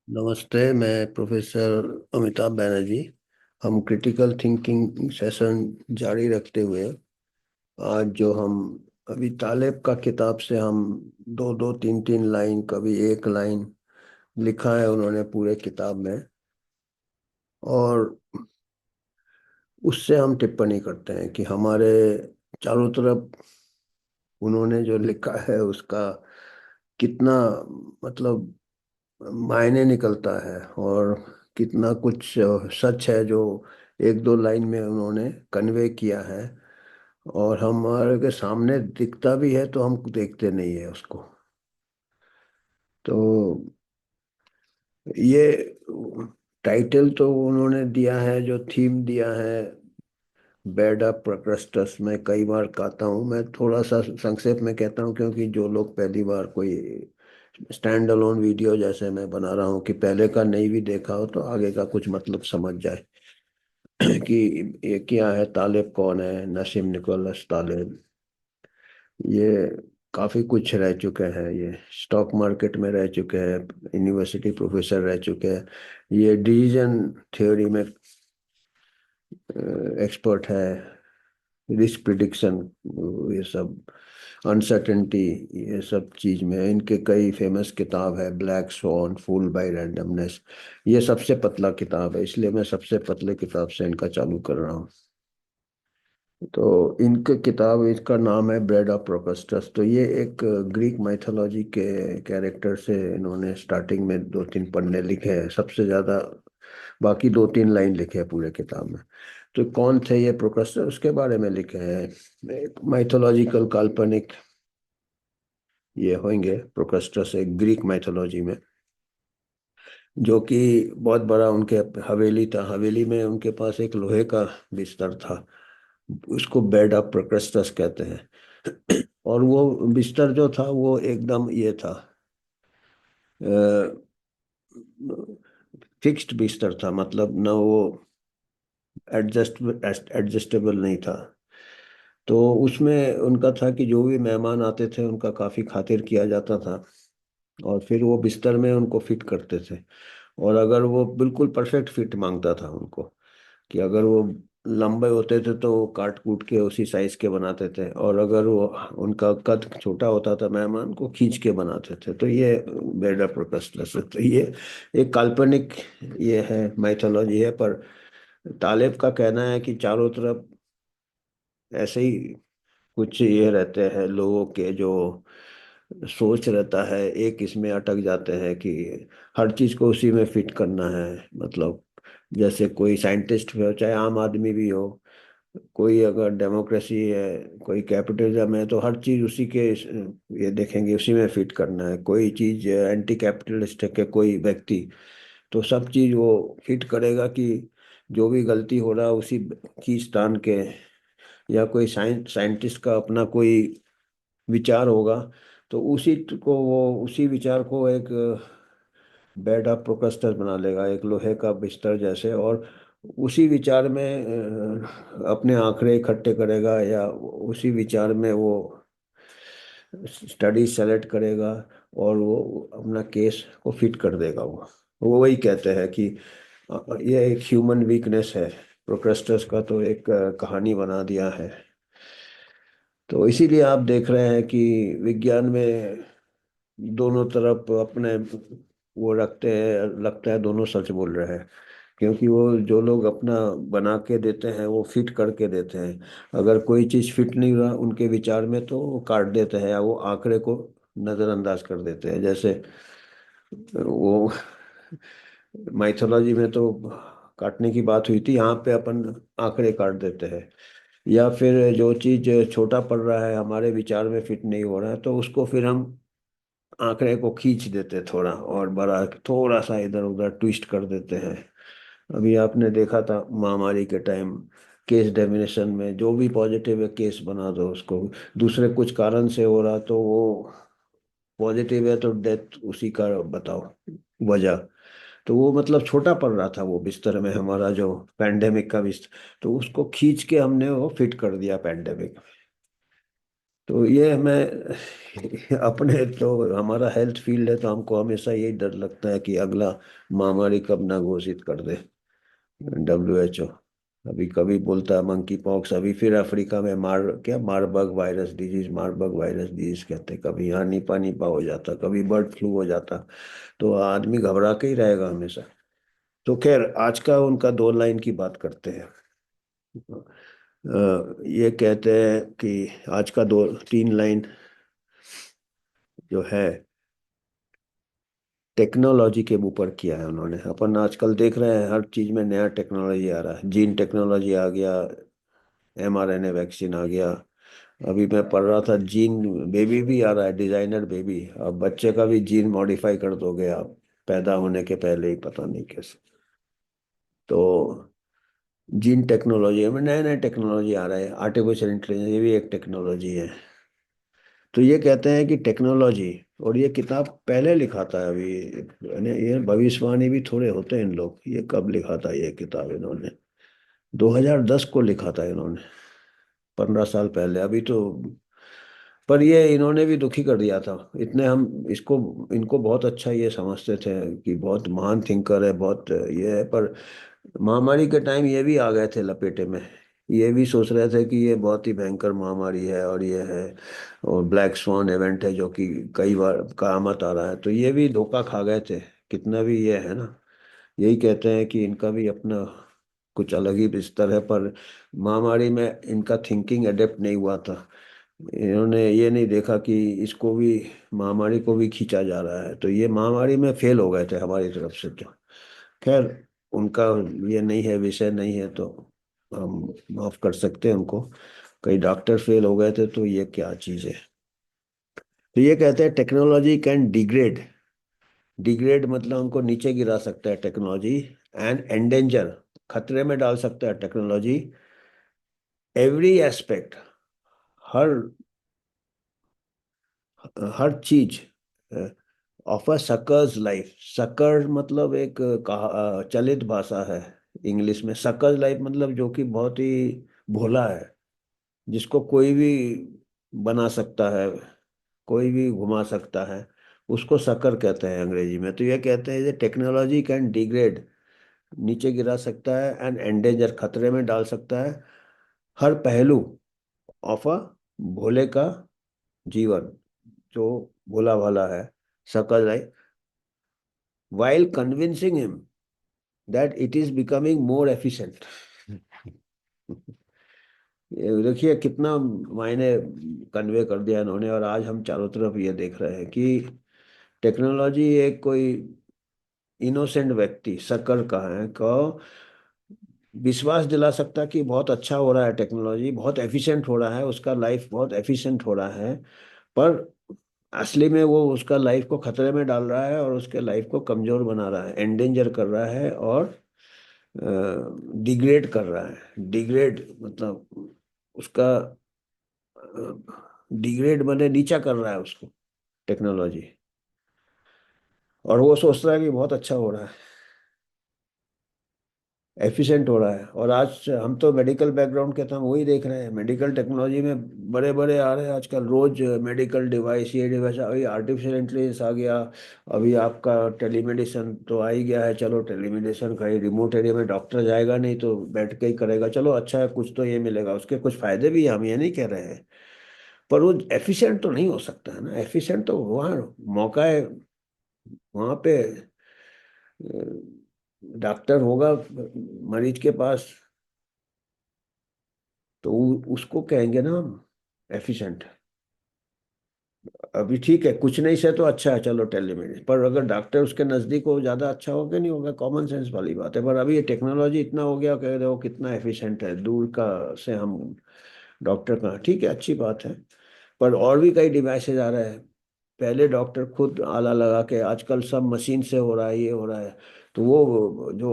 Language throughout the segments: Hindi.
नमस्ते। मैं प्रोफेसर अमिताभ बैनर्जी। हम क्रिटिकल थिंकिंग सेशन जारी रखते हुए आज जो हम अभी तालेब का किताब से हम दो दो तीन तीन लाइन, कभी एक लाइन लिखा है उन्होंने पूरे किताब में, और उससे हम टिप्पणी करते हैं कि हमारे चारों तरफ उन्होंने जो लिखा है उसका कितना मतलब मायने निकलता है, और कितना कुछ सच है जो एक दो लाइन में उन्होंने कन्वे किया है, और हमारे के सामने दिखता भी है तो हम देखते नहीं है उसको। तो ये टाइटल तो उन्होंने दिया है, जो थीम दिया है, बेड ऑफ प्रोक्रेस्टस। मैं कई बार कहता हूँ, मैं थोड़ा सा संक्षेप में कहता हूँ क्योंकि जो लोग पहली बार कोई स्टैंड अलोन वीडियो जैसे मैं बना रहा हूँ कि पहले का नहीं भी देखा हो तो आगे का कुछ मतलब समझ जाए कि ये क्या है, तालिब कौन है, नसीम निकोलस तालिब। ये काफी कुछ रह चुके हैं, ये स्टॉक मार्केट में रह चुके हैं, यूनिवर्सिटी प्रोफेसर रह चुके हैं, ये डिसीजन थ्योरी में एक्सपर्ट है, रिस्क प्रिडिक्शन, ये सब अनसर्टेनिटी, ये सब चीज में इनके कई फेमस किताब है, ब्लैक स्वॉन, फूल बाय रैंडमनेस। ये सबसे पतला किताब है, इसलिए मैं सबसे पतले किताब से इनका चालू कर रहा हूँ। तो इनके किताब, इसका नाम है ब्रेड ऑफ प्रोकस्टस। तो ये एक ग्रीक माइथोलॉजी के कैरेक्टर से इन्होंने स्टार्टिंग में दो तीन पन्ने लिखे हैं सबसे ज्यादा, बाकी दो तीन लाइन लिखे हैं पूरे किताब में। तो कौन थे ये प्रोकस्टस, उसके बारे में लिखे हैं। माइथोलॉजिकल काल्पनिक ये होंगे प्रोकस्टस, एक ग्रीक माइथोलॉजी में, जो कि बहुत बड़ा उनके हवेली था। हवेली में उनके पास एक लोहे का बिस्तर था, उसको बेड ऑफ प्रोक्रेस्टस कहते हैं। और वो बिस्तर जो था वो एकदम ये था, फिक्स्ड बिस्तर था, मतलब ना वो एडजस्टेबल नहीं था। तो उसमें उनका था कि जो भी मेहमान आते थे उनका काफी खातिर किया जाता था, और फिर वो बिस्तर में उनको फिट करते थे। और अगर वो बिल्कुल परफेक्ट फिट मांगता था उनको, कि अगर वो लंबे होते थे तो वो काट कूट के उसी साइज के बनाते थे, और अगर वो उनका कद छोटा होता था मेहमान को खींच के बनाते थे। तो ये बेड ऑफ प्रोक्रेस्टस है। तो ये एक काल्पनिक ये है, माइथोलॉजी है, पर तालिब का कहना है कि चारों तरफ ऐसे ही कुछ ये रहते हैं लोगों के, जो सोच रहता है एक इसमें अटक जाते हैं कि हर चीज को उसी में फिट करना है। मतलब जैसे कोई साइंटिस्ट भी हो, चाहे आम आदमी भी हो, कोई अगर डेमोक्रेसी है, कोई कैपिटलिज्म है, तो हर चीज उसी के ये देखेंगे उसी में फिट करना है। कोई चीज एंटी कैपिटलिस्ट है कि कोई व्यक्ति, तो सब चीज वो फिट करेगा कि जो भी गलती हो रहा है उसी खींच तान के, या कोई साइंटिस्ट का अपना कोई विचार होगा तो उसी को वो उसी विचार को एक बेड ऑफ प्रोक्रेस्टस बना लेगा, एक लोहे का बिस्तर जैसे, और उसी विचार में अपने आंकड़े इकट्ठे करेगा, या उसी विचार में वो स्टडी सेलेक्ट करेगा, और वो अपना केस को फिट कर देगा। वो वही कहते हैं कि ये एक ह्यूमन वीकनेस है। प्रोक्रेस्टस का तो एक कहानी बना दिया है। तो इसीलिए आप देख रहे हैं कि विज्ञान में दोनों तरफ अपने वो रखते हैं, लगता है दोनों सच बोल रहे हैं, क्योंकि वो जो लोग अपना बना के देते हैं वो फिट करके देते हैं। अगर कोई चीज फिट नहीं रहा उनके विचार में तो वो काट देते हैं, या वो आंकड़े को नजरअंदाज कर देते हैं। जैसे वो माइथोलॉजी में तो काटने की बात हुई थी, यहाँ पे अपन आंकड़े काट देते हैं। या फिर जो चीज छोटा पड़ रहा है, हमारे विचार में फिट नहीं हो रहा है, तो उसको फिर हम आंकड़े को खींच देते थोड़ा, और बड़ा थोड़ा सा इधर उधर ट्विस्ट कर देते हैं। अभी आपने देखा था महामारी के टाइम, केस डेफिनेशन में जो भी पॉजिटिव है केस बना दो उसको, दूसरे कुछ कारण से हो रहा तो वो पॉजिटिव है तो डेथ उसी का बताओ वजह। तो वो मतलब छोटा पड़ रहा था वो बिस्तर में, हमारा जो पैंडेमिक का बिस्तर, तो उसको खींच के हमने वो फिट कर दिया पैंडेमिक। तो ये हमें अपने, तो हमारा हेल्थ फील्ड है तो हमको हमेशा यही डर लगता है कि अगला महामारी कब ना घोषित कर दे WHO। अभी कभी बोलता है मंकी पॉक्स, अभी फिर अफ्रीका में Marburg virus disease, Marburg virus disease कहते हैं, कभी यहाँ निपा निपा हो जाता, कभी बर्ड फ्लू हो जाता। तो आदमी घबरा के ही रहेगा हमेशा। तो खैर आज का उनका 2 लाइन की बात करते हैं। ये कहते हैं कि आज का 2 3 लाइन जो है टेक्नोलॉजी के ऊपर किया है उन्होंने। अपन आजकल देख रहे हैं हर चीज में नया टेक्नोलॉजी आ रहा है, जीन टेक्नोलॉजी आ गया, mRNA वैक्सीन आ गया। अभी मैं पढ़ रहा था जीन बेबी भी आ रहा है, डिजाइनर बेबी। अब बच्चे का भी जीन मॉडिफाई कर दोगे आप पैदा होने के पहले ही, पता नहीं कैसे। तो जीन टेक्नोलॉजी में नए नए टेक्नोलॉजी आ रहा है, आर्टिफिशियल इंटेलिजेंस ये भी एक टेक्नोलॉजी है। तो ये कहते हैं कि टेक्नोलॉजी, और ये किताब पहले लिखा था अभी, यानी ये भविष्यवाणी भी थोड़े होते हैं इन लोग। ये कब लिखा था ये किताब इन्होंने? 2010 को लिखा था इन्होंने, 15 साल पहले। अभी तो, पर ये इन्होंने भी दुखी कर दिया था। इतने हम इसको, इनको बहुत अच्छा ये समझते थे कि बहुत महान थिंकर है, बहुत ये है। पर महामारी के टाइम ये भी आ गए थे लपेटे में। ये भी सोच रहे थे कि ये बहुत ही भयंकर महामारी है और ये है, और ब्लैक स्वान इवेंट है जो कि कई बार कयामत आ रहा है। तो ये भी धोखा खा गए थे। कितना भी ये है ना, यही कहते हैं कि इनका भी अपना कुछ अलग ही बिस्तर है। पर महामारी में इनका थिंकिंग एडेप्ट नहीं हुआ था। इन्होंने ये नहीं देखा कि इसको भी, महामारी को भी खींचा जा रहा है। तो ये महामारी में फेल हो गए थे हमारी तरफ से तो। खैर उनका ये नहीं है, विषय नहीं है, तो हम माफ कर सकते हैं उनको। कई डॉक्टर फेल हो गए थे तो ये क्या चीज है। तो ये कहते हैं टेक्नोलॉजी कैन डिग्रेड, डिग्रेड मतलब उनको नीचे गिरा सकता है टेक्नोलॉजी, एंड एंडेंजर खतरे में डाल सकता है टेक्नोलॉजी, एवरी एस्पेक्ट, हर हर चीज of a suckers life. Sucker मतलब एक चलित भाषा है इंग्लिश में। सकर्स लाइफ मतलब जो कि बहुत ही भोला है, जिसको कोई भी बना सकता है, कोई भी घुमा सकता है, उसको सकर कहते हैं अंग्रेजी में। तो ये कहते हैं ये टेक्नोलॉजी कैन डिग्रेड, नीचे गिरा सकता है, एंड एंडेंजर खतरे में डाल सकता है हर पहलू ऑफ अ भोले का जीवन, जो भोला भाला है, सकल life, while convincing him that it is becoming more efficient। ये देखिए कितना मायने कन्वे कर दिया इन्होंने। और आज हम चारों तरफ ये देख रहे हैं कि टेक्नोलॉजी एक कोई इनोसेंट व्यक्ति शक्कर का है को विश्वास दिला सकता कि बहुत अच्छा हो रहा है, टेक्नोलॉजी बहुत एफिशिएंट हो रहा है, उसका लाइफ बहुत एफिशिएंट हो रहा है। पर असली में वो उसका लाइफ को खतरे में डाल रहा है और उसके लाइफ को कमजोर बना रहा है, एंडेंजर कर रहा है, और डिग्रेड कर रहा है। डिग्रेड मतलब उसका, डिग्रेड बने नीचा कर रहा है उसको टेक्नोलॉजी। और वो सोचता है कि बहुत अच्छा हो रहा है, एफिशिएंट हो रहा है। और आज हम तो मेडिकल बैकग्राउंड के, तो हम वही देख रहे हैं मेडिकल टेक्नोलॉजी में बड़े बड़े आ रहे हैं आजकल रोज मेडिकल डिवाइस, ये डिवाइस, अभी आर्टिफिशियल इंटेलिजेंस आ गया। अभी आपका टेलीमेडिसिन तो आ ही गया है। चलो टेलीमेडिसिन, कहीं रिमोट एरिया में डॉक्टर जाएगा नहीं तो बैठ के ही करेगा, चलो अच्छा है, कुछ तो ये मिलेगा, उसके कुछ फायदे भी हैं, हम ये नहीं कह रहे हैं। पर वो एफिशिएंट तो नहीं हो सकता है ना। एफिशिएंट तो वहाँ मौका है, वहाँ पे डॉक्टर होगा मरीज के पास, तो उसको कहेंगे ना हम एफिशिएंट। अभी ठीक है, कुछ नहीं से तो अच्छा है चलो टेलीमेडिसिन, पर अगर डॉक्टर उसके नजदीक हो ज्यादा अच्छा होगा नहीं होगा, कॉमन सेंस वाली बात है। पर अभी ये टेक्नोलॉजी इतना हो गया, कह रहे हो कितना एफिशिएंट है, दूर का से हम डॉक्टर का, ठीक है अच्छी बात है। पर और भी कई डिवाइसेज आ रहे हैं। पहले डॉक्टर खुद आला लगा के, आजकल सब मशीन से हो रहा है, ये हो रहा है। तो वो जो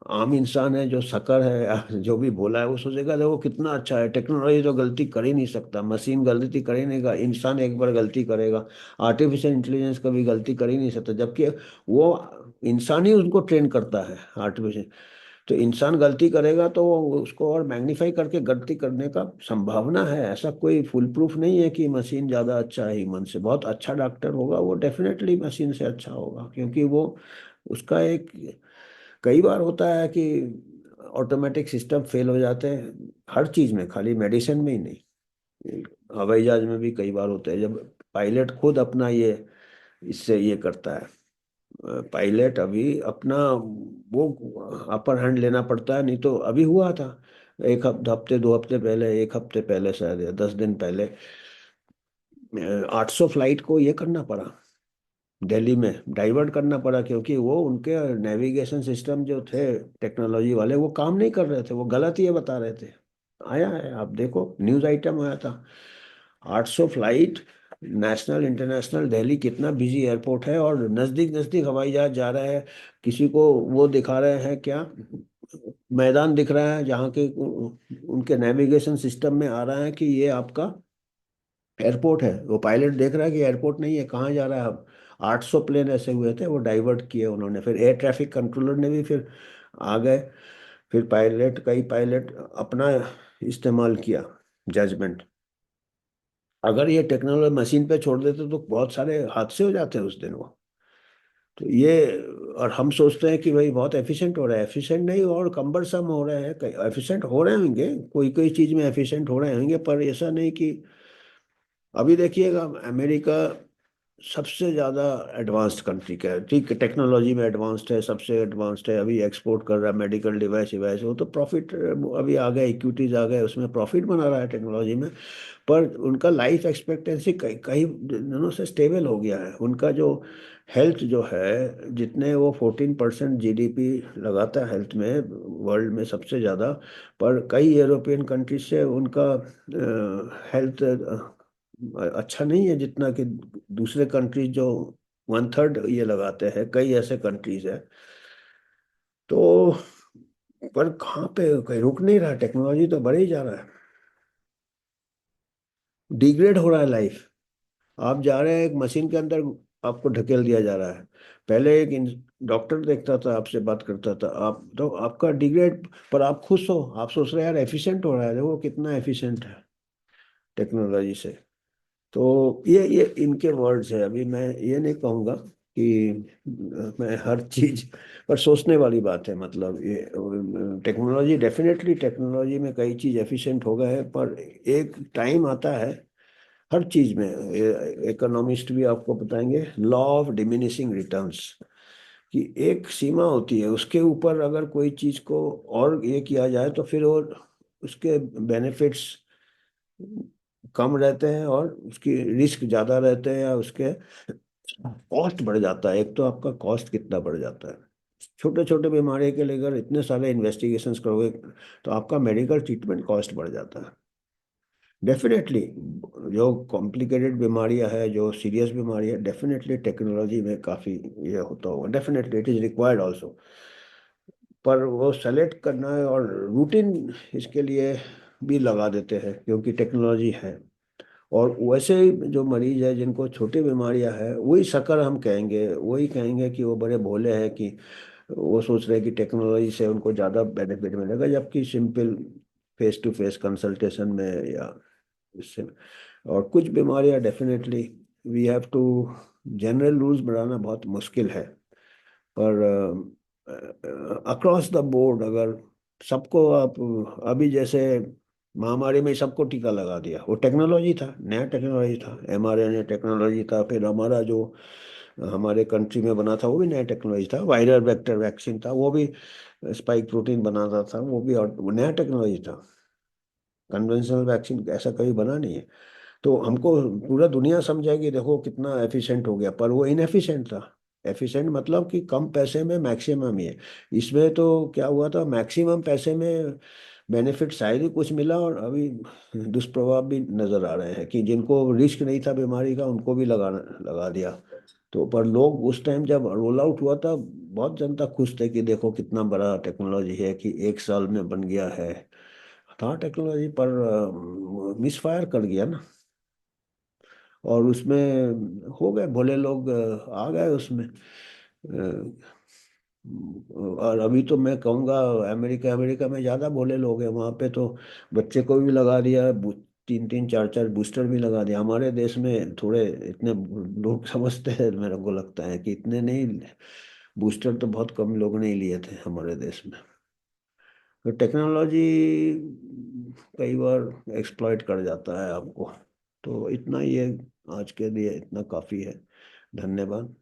आम इंसान है, जो शकर है या जो भी बोला है, वो सोचेगा देखो कितना अच्छा है, टेक्नोलॉजी तो गलती कर ही नहीं सकता, मशीन गलती कर ही नहीं का, इंसान एक बार गलती करेगा, आर्टिफिशियल इंटेलिजेंस कभी गलती कर ही नहीं सकता, जबकि वो इंसान ही उनको ट्रेन करता है आर्टिफिशियल। तो इंसान गलती करेगा तो वो उसको और मैग्नीफाई करके गलती करने का संभावना है। ऐसा कोई फुल प्रूफ नहीं है कि मशीन ज़्यादा अच्छा है ह्यूमन से। बहुत अच्छा डॉक्टर होगा वो डेफिनेटली मशीन से अच्छा होगा, क्योंकि वो उसका एक, कई बार होता है कि ऑटोमेटिक सिस्टम फेल हो जाते हैं हर चीज़ में, खाली मेडिसिन में ही नहीं, हवाई जहाज में भी कई बार होते हैं जब पायलट खुद अपना ये इससे ये करता है। पायलट अभी अपना वो अपर हैंड लेना पड़ता है, नहीं तो अभी हुआ था एक हफ्ते 2 हफ्ते पहले, 1 हफ्ते पहले शायद या 10 दिन पहले 800 फ्लाइट को ये करना पड़ा, दिल्ली में डाइवर्ट करना पड़ा, क्योंकि वो उनके नेविगेशन सिस्टम जो थे टेक्नोलॉजी वाले वो काम नहीं कर रहे थे, वो गलत ये बता रहे थे। आया है, आप देखो न्यूज़ आइटम आया था। 800 फ्लाइट, नेशनल इंटरनेशनल, दिल्ली कितना बिजी एयरपोर्ट है, और नज़दीक नज़दीक हवाई जहाज जा रहा है। किसी को वो दिखा रहे हैं क्या, मैदान दिख रहा है जहाँ के उनके नेविगेशन सिस्टम में आ रहा है कि ये आपका एयरपोर्ट है। वो पायलट देख रहा है कि एयरपोर्ट नहीं है, कहाँ जा रहा है अब। 800 प्लेन ऐसे हुए थे, वो डाइवर्ट किए उन्होंने, फिर एयर ट्रैफिक कंट्रोलर ने भी फिर आ गए। फिर पायलट, कई पायलट अपना इस्तेमाल किया जजमेंट। अगर ये टेक्नोलॉजी मशीन पे छोड़ देते तो बहुत सारे हादसे हो जाते हैं उस दिन वो। तो ये, और हम सोचते हैं कि भाई बहुत एफिशिएंट हो रहा है, एफिशिएंट नहीं और कम्बरसम हो रहे हैं। एफिशिएंट हो रहे होंगे, कोई कोई चीज़ में एफिशिएंट हो रहे होंगे, पर ऐसा नहीं कि, अभी देखिएगा अमेरिका सबसे ज़्यादा एडवांस्ड कंट्री का है, ठीक है, टेक्नोलॉजी में एडवांस्ड है, सबसे एडवांस्ड है, अभी एक्सपोर्ट कर रहा है मेडिकल डिवाइस डिवाइस, वो तो प्रॉफिट अभी आ गए, इक्विटीज आ गए, उसमें प्रॉफिट बना रहा है टेक्नोलॉजी में। पर उनका लाइफ एक्सपेक्टेंसी कई कई दिनों से स्टेबल हो गया है। उनका जो हेल्थ जो है, जितने वो 14% जीडीपी लगाता है हेल्थ में, वर्ल्ड में सबसे ज़्यादा। पर कई यूरोपियन कंट्रीज से उनका हेल्थ अच्छा नहीं है जितना कि दूसरे कंट्रीज जो 1/3 ये लगाते हैं, कई ऐसे कंट्रीज है। तो पर कहाँ पे कहीं रुक नहीं रहा, टेक्नोलॉजी तो बढ़ ही जा रहा है, डिग्रेड हो रहा है लाइफ। आप जा रहे हैं एक मशीन के अंदर, आपको ढकेल दिया जा रहा है। पहले एक डॉक्टर देखता था, आपसे बात करता था, आप तो आपका डिग्रेड, पर आप खुश हो, आप सोच रहे हैं यार एफिशिएंट हो रहा है, देखो कितना एफिशिएंट है टेक्नोलॉजी से। तो ये इनके वर्ड्स है। अभी मैं ये नहीं कहूँगा कि मैं हर चीज पर सोचने वाली बात है, मतलब ये टेक्नोलॉजी, डेफिनेटली टेक्नोलॉजी में कई चीज एफिशिएंट हो गए हैं, पर एक टाइम आता है हर चीज में। इकोनॉमिस्ट भी आपको बताएंगे लॉ ऑफ डिमिनिशिंग रिटर्न्स, कि एक सीमा होती है, उसके ऊपर अगर कोई चीज को और ये किया जाए तो फिर वो उसके बेनिफिट्स कम रहते हैं और उसकी रिस्क ज्यादा रहते हैं, या उसके कॉस्ट बढ़ जाता है। एक तो आपका कॉस्ट कितना बढ़ जाता है, छोटे छोटे बीमारी के लिए अगर इतने सारे इन्वेस्टिगेशंस करोगे तो आपका मेडिकल ट्रीटमेंट कॉस्ट बढ़ जाता है डेफिनेटली। जो कॉम्प्लिकेटेड बीमारियां है, जो सीरियस बीमारी है, डेफिनेटली टेक्नोलॉजी में काफ़ी ये होता होगा, definitely it is required also. पर वो सेलेक्ट करना है और रूटीन इसके लिए भी लगा देते हैं क्योंकि टेक्नोलॉजी है। और वैसे ही जो मरीज है जिनको छोटी बीमारियां है, वही शक्कर हम कहेंगे, वही कहेंगे कि वो बड़े भोले हैं, कि वो सोच रहे हैं कि टेक्नोलॉजी से उनको ज़्यादा बेनिफिट मिलेगा, जबकि simple face to face consultation में या इससे। और कुछ बीमारियां definitely we have to, general rules बनाना बहुत मुश्किल है। पर अक्रॉस द बोर्ड अगर सबको आप, अभी जैसे महामारी में सबको टीका लगा दिया, वो टेक्नोलॉजी था, नया टेक्नोलॉजी था, mRNA टेक्नोलॉजी था। फिर हमारा जो हमारे कंट्री में बना था वो भी नया टेक्नोलॉजी था, वायरल वेक्टर वैक्सीन था, वो भी स्पाइक प्रोटीन बनाता था, वो भी वो नया टेक्नोलॉजी था। कन्वेंशनल वैक्सीन ऐसा कभी बना नहीं है। तो हमको पूरा दुनिया समझाएगी देखो कितना एफिशिएंट हो गया, पर वो इनएफिशिएंट था। एफिशिएंट मतलब कि कम पैसे में मैक्सिमम ही है। इसमें तो क्या हुआ था, मैक्सिमम पैसे में बेनिफिट शायद ही कुछ मिला, और अभी दुष्प्रभाव भी नजर आ रहे हैं कि जिनको रिस्क नहीं था बीमारी का उनको भी लगा दिया। तो पर लोग उस टाइम जब रोल आउट हुआ था, बहुत जनता खुश थे कि देखो कितना बड़ा टेक्नोलॉजी है कि 1 साल में बन गया है। था टेक्नोलॉजी, पर मिसफायर कर गया ना। और उसमें हो गए भोले लोग, आ गए उसमें। और अभी तो मैं कहूँगा अमेरिका अमेरिका में ज़्यादा भोले लोग हैं, वहाँ पे तो बच्चे को भी लगा दिया, तीन तीन चार चार बूस्टर भी लगा दिया। हमारे देश में थोड़े इतने लोग समझते हैं, मेरे को लगता है कि इतने नहीं, बूस्टर तो बहुत कम लोग ने ही लिए थे हमारे देश में। तो टेक्नोलॉजी कई बार एक्सप्लॉइट कर जाता है आपको। तो इतना ही है, आज के लिए इतना काफ़ी है। धन्यवाद।